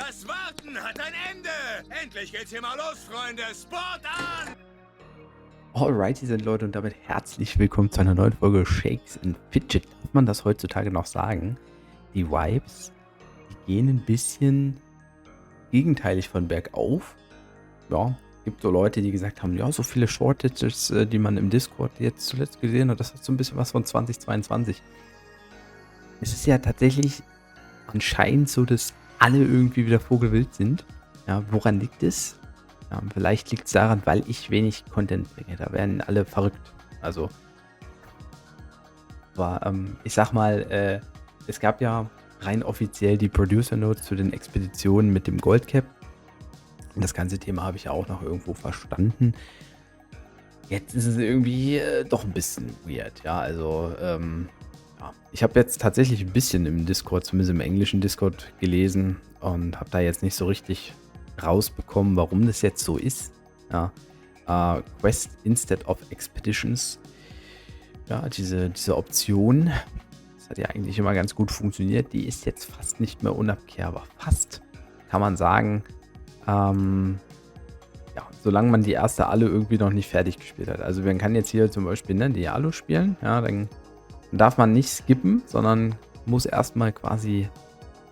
Das Warten hat ein Ende. Endlich geht's hier mal los, Freunde. Sport an! Alrighty sind Leute und damit herzlich willkommen zu einer neuen Folge Shakes and Fidget. Darf man das heutzutage noch sagen? Die Vibes, die gehen ein bisschen gegenteilig von bergauf. Ja, gibt so Leute, die gesagt haben, ja, so viele Shortages, die man im Discord jetzt zuletzt gesehen hat, das hat so ein bisschen was von 2022. Es ist ja tatsächlich anscheinend so, dass alle irgendwie wieder vogelwild sind. Ja, woran liegt es? Ja, vielleicht liegt es daran, weil ich wenig Content bringe. Da werden alle verrückt. Also, aber ich sag mal, es gab ja rein offiziell die Producer Notes zu den Expeditionen mit dem Goldcap. Und das ganze Thema habe ich ja auch noch irgendwo verstanden. Jetzt ist es irgendwie doch ein bisschen weird. Ja, also, ja. Ich habe jetzt tatsächlich ein bisschen im Discord, zumindest im englischen Discord, gelesen und habe da jetzt nicht so richtig rausbekommen, warum das jetzt so ist. Ja, Quest instead of Expeditions. Ja, diese Option, das hat ja eigentlich immer ganz gut funktioniert, die ist jetzt fast nicht mehr unabkehrbar. Fast, kann man sagen. Ja, solange man die erste alle irgendwie noch nicht fertig gespielt hat. Also man kann jetzt hier zum Beispiel die Alu spielen, ja, dann darf man nicht skippen, sondern muss erstmal quasi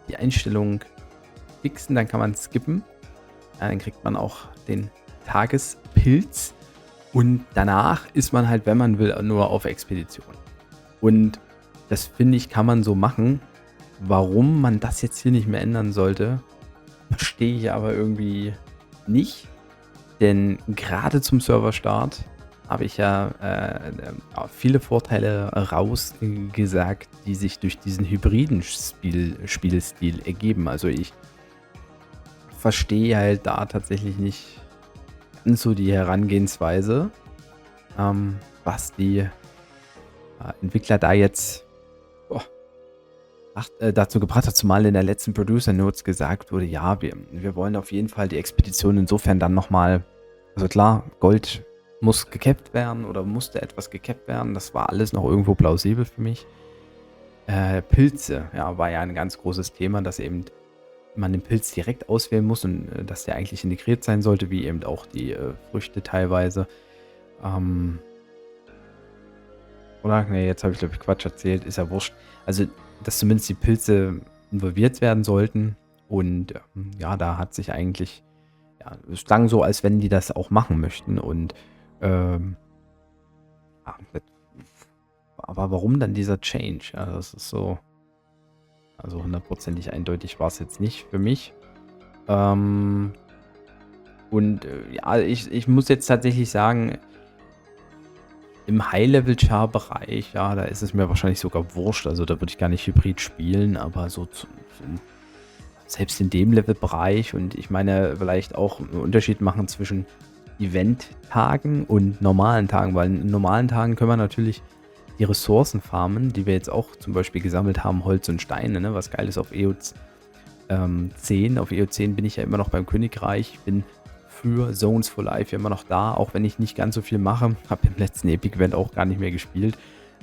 die Einstellung fixen, dann kann man skippen. Ja, dann kriegt man auch den Tagespilz und danach ist man halt, wenn man will, nur auf Expedition. Und das finde ich, kann man so machen. Warum man das jetzt hier nicht mehr ändern sollte, verstehe ich aber irgendwie nicht. Denn gerade zum Serverstart habe ich ja viele Vorteile rausgesagt, die sich durch diesen hybriden Spielstil ergeben. Also ich verstehe halt da tatsächlich nicht ganz so die Herangehensweise, was die Entwickler da jetzt dazu gebracht hat, zumal in der letzten Producer Notes gesagt wurde, ja, wir wollen auf jeden Fall die Expedition insofern dann nochmal, also klar, Gold muss gekappt werden oder musste etwas gekappt werden, das war alles noch irgendwo plausibel für mich. Pilze, ja, war ja ein ganz großes Thema, dass eben man den Pilz direkt auswählen muss und dass der eigentlich integriert sein sollte, wie eben auch die Früchte teilweise. Oder? Ne, jetzt habe ich, glaube ich, Quatsch erzählt, ist ja wurscht. Also, dass zumindest die Pilze involviert werden sollten. Und ja, da hat sich eigentlich, ja, es klang so, als wenn die das auch machen möchten. Und ja, aber warum dann dieser Change? Ja, das ist so, also hundertprozentig eindeutig war es jetzt nicht für mich. Und ja, ich muss jetzt tatsächlich sagen, im High-Level-Char-Bereich, ja, da ist es mir wahrscheinlich sogar wurscht. Also da würde ich gar nicht Hybrid spielen, aber so selbst in dem Level-Bereich und ich meine, vielleicht auch einen Unterschied machen zwischen Event-Tagen und normalen Tagen, weil in normalen Tagen können wir natürlich die Ressourcen farmen, die wir jetzt auch zum Beispiel gesammelt haben, Holz und Steine, ne, was geil ist auf EO10. Auf EO10 bin ich ja immer noch beim Königreich, ich bin für Zones for Life immer noch da, auch wenn ich nicht ganz so viel mache. Habe im letzten Epic-Event auch gar nicht mehr gespielt.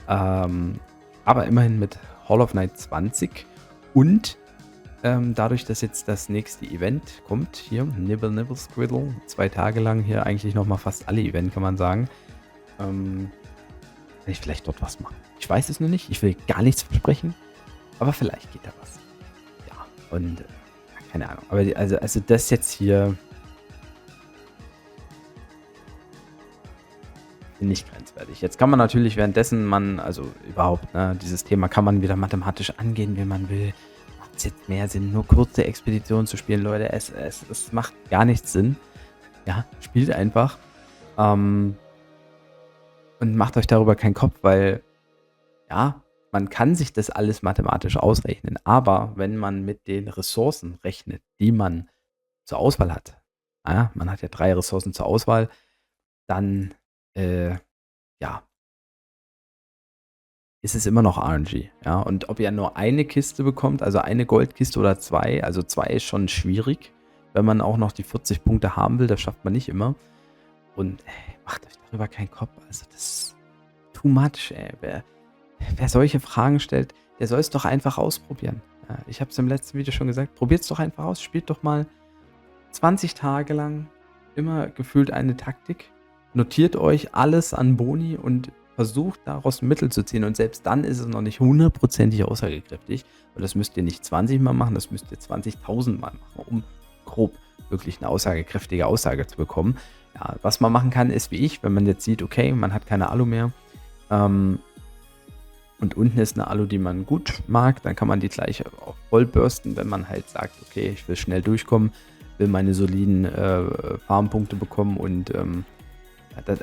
Aber immerhin mit Hall of Night 20 und dadurch, dass jetzt das nächste Event kommt, hier, Nibble Nibble Squiddle, 2 Tage lang hier eigentlich nochmal fast alle Event, kann man sagen, kann ich vielleicht dort was machen. Ich weiß es noch nicht, ich will gar nichts versprechen, aber vielleicht geht da was. Ja, und keine Ahnung. Aber also das jetzt hier nicht grenzwertig. Jetzt kann man natürlich währenddessen also überhaupt, ne, dieses Thema kann man wieder mathematisch angehen, wie man will. Macht es jetzt mehr Sinn, nur kurze Expeditionen zu spielen, Leute? Es macht gar nichts Sinn. Ja, spielt einfach. Und macht euch darüber keinen Kopf, weil, ja, man kann sich das alles mathematisch ausrechnen, aber wenn man mit den Ressourcen rechnet, die man zur Auswahl hat, ja, man hat ja 3 Ressourcen zur Auswahl, dann ja, ist es immer noch RNG. Ja, und ob ihr nur eine Kiste bekommt, also eine Goldkiste oder 2, also 2 ist schon schwierig, wenn man auch noch die 40 Punkte haben will, das schafft man nicht immer. Und macht euch darüber keinen Kopf, also das ist too much, ey. Wer solche Fragen stellt, der soll es doch einfach ausprobieren. Ja, ich habe es im letzten Video schon gesagt, probiert es doch einfach aus, spielt doch mal 20 Tage lang immer gefühlt eine Taktik, notiert euch alles an Boni und versucht daraus ein Mittel zu ziehen und selbst dann ist es noch nicht hundertprozentig aussagekräftig und das müsst ihr nicht 20 Mal machen, das müsst ihr 20.000 Mal machen, um grob wirklich eine aussagekräftige Aussage zu bekommen. Ja, was man machen kann, ist wie ich, wenn man jetzt sieht, okay, man hat keine Alu mehr, und unten ist eine Alu, die man gut mag, dann kann man die gleich auch voll bürsten, wenn man halt sagt, okay, ich will schnell durchkommen, will meine soliden Farmpunkte bekommen und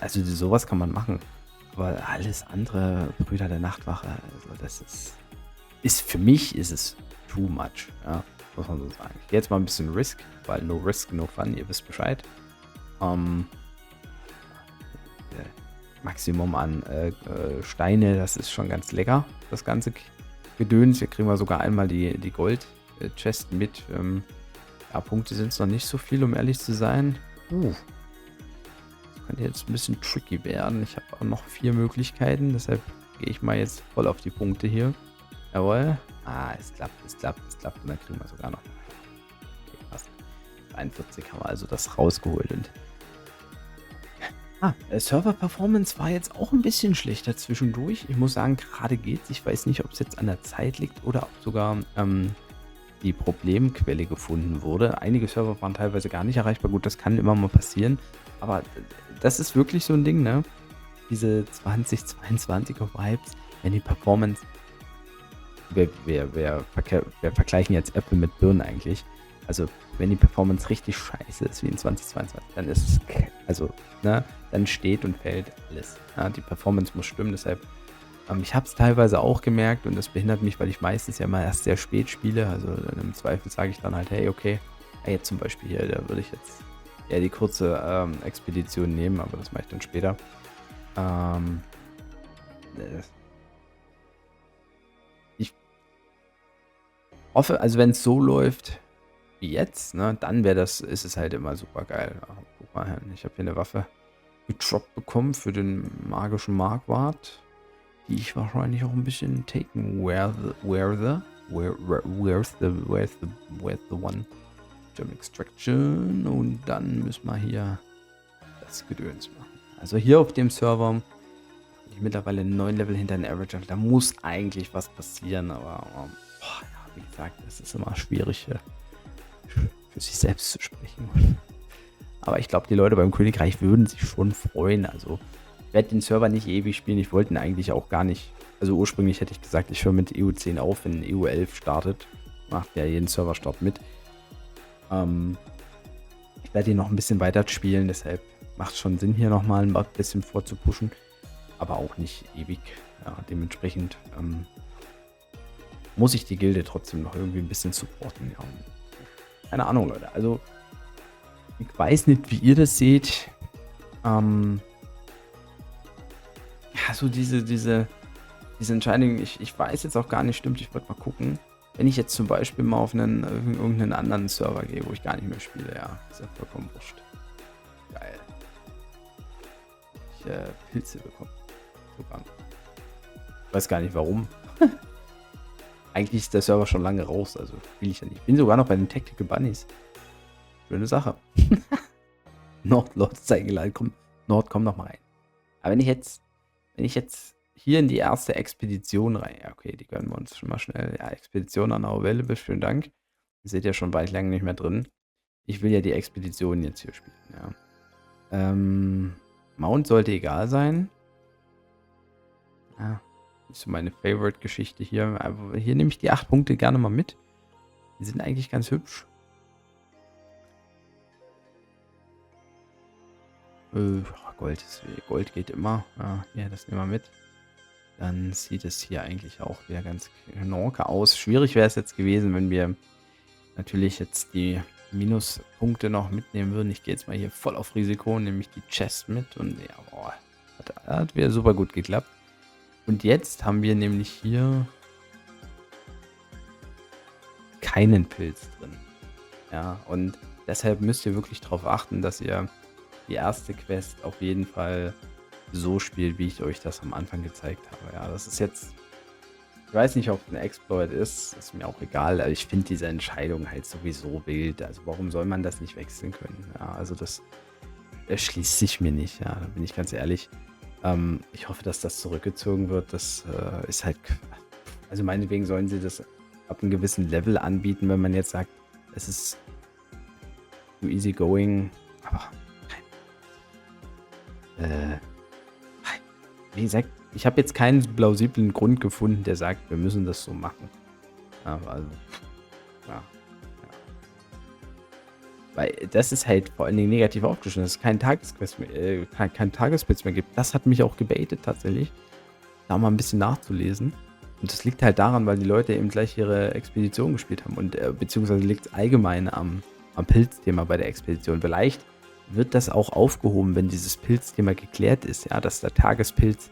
also sowas kann man machen. Aber alles andere, Brüder der Nachtwache, also das ist für mich ist es too much, ja, muss man so sagen. Ich gehe jetzt mal ein bisschen Risk, weil no risk, no fun, ihr wisst Bescheid. Maximum an Steine, das ist schon ganz lecker, das ganze Gedöns. Hier kriegen wir sogar einmal die Gold-Chest mit. Ja, Punkte sind es noch nicht so viel, um ehrlich zu sein. Das könnte jetzt ein bisschen tricky werden. Ich habe auch noch 4 Möglichkeiten, deshalb gehe ich mal jetzt voll auf die Punkte hier. Jawohl. Es klappt. Und dann kriegen wir sogar noch. Okay, passt. 41 haben wir also das rausgeholt. Und Server-Performance war jetzt auch ein bisschen schlechter zwischendurch. Ich muss sagen, gerade geht's. Ich weiß nicht, ob es jetzt an der Zeit liegt oder ob sogar die Problemquelle gefunden wurde. Einige Server waren teilweise gar nicht erreichbar. Gut, das kann immer mal passieren. Aber das ist wirklich so ein Ding, ne? Diese 2022er Vibes, wenn die Performance. Wir vergleichen jetzt Äpfel mit Birnen eigentlich. Also, wenn die Performance richtig scheiße ist wie in 2022, dann ist es, also, ne, dann steht und fällt alles. Ja, die Performance muss stimmen, deshalb, ich habe es teilweise auch gemerkt und das behindert mich, weil ich meistens ja mal erst sehr spät spiele. Also, im Zweifel sage ich dann halt, hey, okay, jetzt zum Beispiel hier, da würde ich jetzt eher die kurze Expedition nehmen, aber das mache ich dann später. Ich hoffe, also wenn es so läuft wie jetzt, ne, dann ist es halt immer super geil. Guck mal, ich habe hier eine Waffe gedroppt bekommen für den magischen Marquardt, die ich wahrscheinlich auch ein bisschen taken. Where's the one? German Extraction und dann müssen wir hier das Gedöns machen. Also hier auf dem Server bin ich mittlerweile 9 Level hinter den Average. Da muss eigentlich was passieren, aber ja, wie gesagt, es ist immer schwierig für sich selbst zu sprechen. Aber ich glaube, die Leute beim Königreich würden sich schon freuen. Also ich werde den Server nicht ewig spielen. Ich wollte ihn eigentlich auch gar nicht. Also ursprünglich hätte ich gesagt, ich höre mit EU10 auf, wenn EU11 startet. Macht ja jeden Serverstart mit. Ich werde ihn noch ein bisschen weiter spielen, deshalb macht es schon Sinn, hier nochmal ein bisschen vorzupushen. Aber auch nicht ewig. Ja, dementsprechend muss ich die Gilde trotzdem noch irgendwie ein bisschen supporten. Ja. Keine Ahnung, Leute. Also, ich weiß nicht, wie ihr das seht. Ja, so diese Entscheidung, ich weiß jetzt auch gar nicht, stimmt, ich wollte mal gucken. Wenn ich jetzt zum Beispiel mal auf irgendeinen anderen Server gehe, wo ich gar nicht mehr spiele, ja, ist ja vollkommen wurscht. Geil. Ich Pilze bekommen. Super. Ich weiß gar nicht warum. Eigentlich ist der Server schon lange raus, also will ich ja nicht. Ich bin sogar noch bei den Tactical Bunnies. Schöne Sache. Nord ist eingeladen. Komm, Nord, komm noch mal rein. Aber wenn ich jetzt hier in die erste Expedition rein, ja okay, die gönnen wir uns schon mal schnell. Ja, Expedition an Available, vielen Dank. Ihr seht ja schon, war ich lange nicht mehr drin. Ich will ja die Expedition jetzt hier spielen, ja. Mount sollte egal sein. Ja, das ist so meine Favorite-Geschichte hier. Aber hier nehme ich die 8 Punkte gerne mal mit. Die sind eigentlich ganz hübsch. Gold geht immer. Ja, hier, das nehmen wir mit. Dann sieht es hier eigentlich auch wieder ganz knorke aus. Schwierig wäre es jetzt gewesen, wenn wir natürlich jetzt die Minuspunkte noch mitnehmen würden. Ich gehe jetzt mal hier voll auf Risiko, nehme ich die Chest mit und ja, boah, hat wieder super gut geklappt. Und jetzt haben wir nämlich hier keinen Pilz drin. Ja, und deshalb müsst ihr wirklich darauf achten, dass ihr die erste Quest auf jeden Fall so spielt, wie ich euch das am Anfang gezeigt habe. Ja, das ist jetzt Ich weiß nicht, ob es ein Exploit ist mir auch egal. Also ich finde diese Entscheidung halt sowieso wild. Also warum soll man das nicht wechseln können? Ja, also das erschließt sich mir nicht, ja, da bin ich ganz ehrlich. Ich hoffe, dass das zurückgezogen wird. Das ist halt, also meinetwegen sollen sie das ab einem gewissen Level anbieten, wenn man jetzt sagt, es ist too easy going. Aber äh, wie gesagt, ich habe jetzt keinen plausiblen Grund gefunden, der sagt, wir müssen das so machen. Ja, also, ja. Weil das ist halt vor allen Dingen negativ aufgeschrieben, dass es keinen Tagesquest mehr, kein Tagespilz mehr gibt. Das hat mich auch gebaitet tatsächlich, da mal ein bisschen nachzulesen. Und das liegt halt daran, weil die Leute eben gleich ihre Expedition gespielt haben. Und beziehungsweise liegt es allgemein am Pilzthema bei der Expedition. Vielleicht wird das auch aufgehoben, wenn dieses Pilzthema geklärt ist, ja, dass der Tagespilz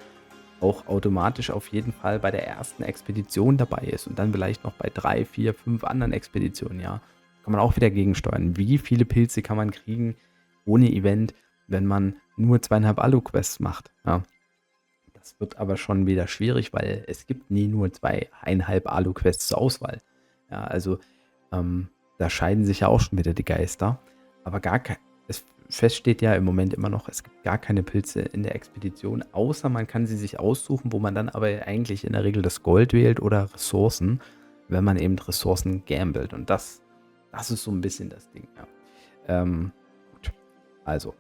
auch automatisch auf jeden Fall bei der ersten Expedition dabei ist und dann vielleicht noch bei 3, 4, 5 anderen Expeditionen, ja. Kann man auch wieder gegensteuern. Wie viele Pilze kann man kriegen ohne Event, wenn man nur 2,5 Alu-Quests macht, ja. Das wird aber schon wieder schwierig, weil es gibt nie nur 2,5 Alu-Quests zur Auswahl. Ja, also da scheiden sich ja auch schon wieder die Geister. Aber es feststeht ja im Moment immer noch, es gibt gar keine Pilze in der Expedition, außer man kann sie sich aussuchen, wo man dann aber eigentlich in der Regel das Gold wählt oder Ressourcen, wenn man eben Ressourcen gambelt. Und das ist so ein bisschen das Ding, ja. Gut. Also,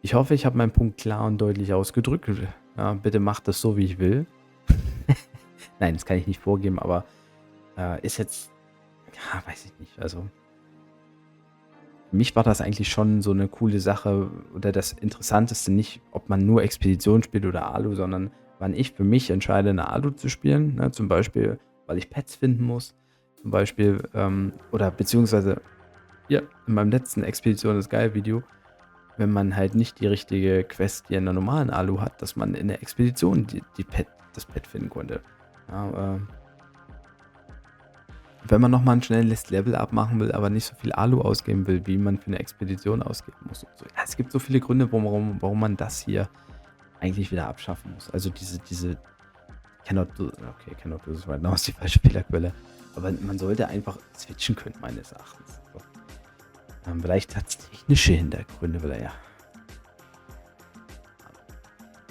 ich hoffe, ich habe meinen Punkt klar und deutlich ausgedrückt. Ja, bitte macht das so, wie ich will. Nein, das kann ich nicht vorgeben, aber ist jetzt, ja, weiß ich nicht. Also, für mich war das eigentlich schon so eine coole Sache oder das Interessanteste nicht, ob man nur Expedition spielt oder Alu, sondern wann ich für mich entscheide, eine Alu zu spielen. Ne? Zum Beispiel, weil ich Pets finden muss. Zum Beispiel, oder beziehungsweise hier in meinem letzten Expedition ist geil Video, wenn man halt nicht die richtige Quest hier in der normalen Alu hat, dass man in der Expedition das Pet finden konnte. Ja, wenn man nochmal ein schnelles Level-Up machen will, aber nicht so viel Alu ausgeben will, wie man für eine Expedition ausgeben muss. Und so. Ja, es gibt so viele Gründe, warum man das hier eigentlich wieder abschaffen muss. Also diese cannot do this right now ist die falsche Fehlerquelle. Aber man sollte einfach switchen können, meines Erachtens. So. Vielleicht hat es technische Hintergründe, weil ja.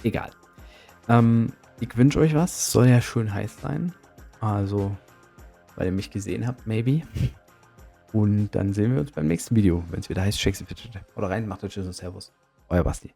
Egal. Ich wünsche euch was. Es soll ja schön heiß sein. Also, weil ihr mich gesehen habt, maybe. Und dann sehen wir uns beim nächsten Video, wenn es wieder heißt Shakespeare. Oder rein, macht euch Tschüss und Servus. Euer Basti.